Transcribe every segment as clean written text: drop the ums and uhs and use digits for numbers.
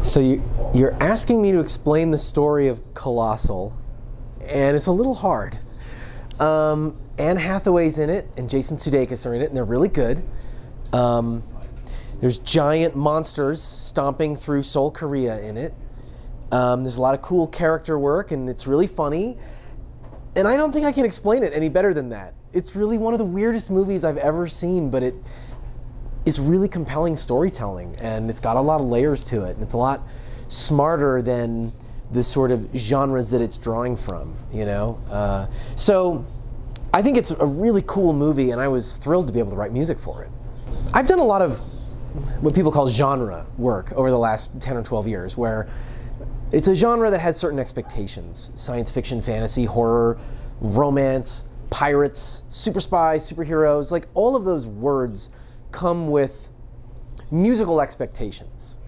So you're asking me to explain the story of Colossal, and it's a little hard. Anne Hathaway's in it, and Jason Sudeikis are in it, and they're really good. There's giant monsters stomping through Seoul, Korea in it. There's a lot of cool character work, and it's really funny. And I don't think I can explain it any better than that. It's really one of the weirdest movies I've ever seen, but it's really compelling storytelling, and it's got a lot of layers to it, and it's a lot smarter than the sort of genres that it's drawing from, you know? So I think it's a really cool movie, and I was thrilled to be able to write music for it. I've done a lot of what people call genre work over the last 10 or 12 years, where it's a genre that has certain expectations: science fiction, fantasy, horror, romance, pirates, super spies, superheroes. Like, all of those words come with musical expectations.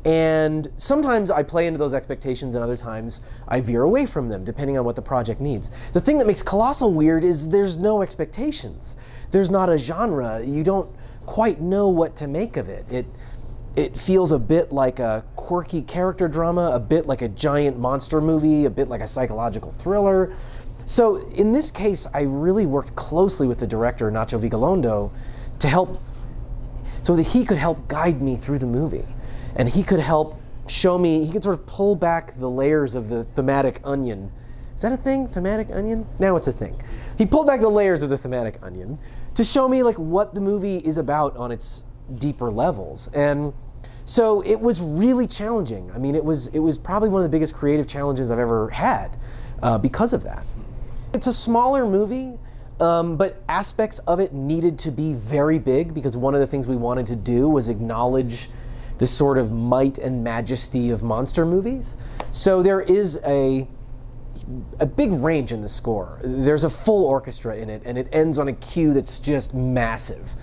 And sometimes I play into those expectations, and other times I veer away from them, depending on what the project needs. The thing that makes Colossal weird is there's no expectations. There's not a genre. You don't quite know what to make of it. It feels a bit like a quirky character drama, a bit like a giant monster movie, a bit like a psychological thriller. So in this case, I really worked closely with the director, Nacho Vigalondo, to help, so that he could help guide me through the movie. And he could help show me, he could sort of pull back the layers of the thematic onion. Is that a thing, thematic onion? Now it's a thing. He pulled back the layers of the thematic onion to show me like what the movie is about on its deeper levels. And so it was really challenging. I mean, it was probably one of the biggest creative challenges I've ever had because of that. It's a smaller movie, but aspects of it needed to be very big, because one of the things we wanted to do was acknowledge the sort of might and majesty of monster movies. So there is a big range in the score. There's a full orchestra in it, and it ends on a cue that's just massive.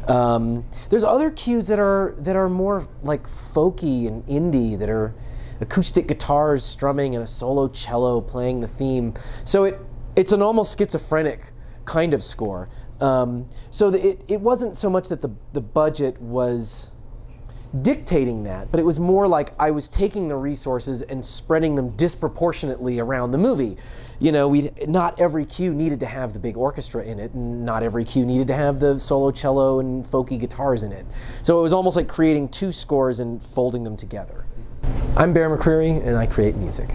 There's other cues that are more like folky and indie, that are acoustic guitars strumming and a solo cello playing the theme. So it's an almost schizophrenic kind of score. So it wasn't so much that the budget was dictating that, but it was more like I was taking the resources and spreading them disproportionately around the movie. You know, not every cue needed to have the big orchestra in it, and not every cue needed to have the solo cello and folky guitars in it. So it was almost like creating two scores and folding them together. I'm Bear McCreary, and I create music.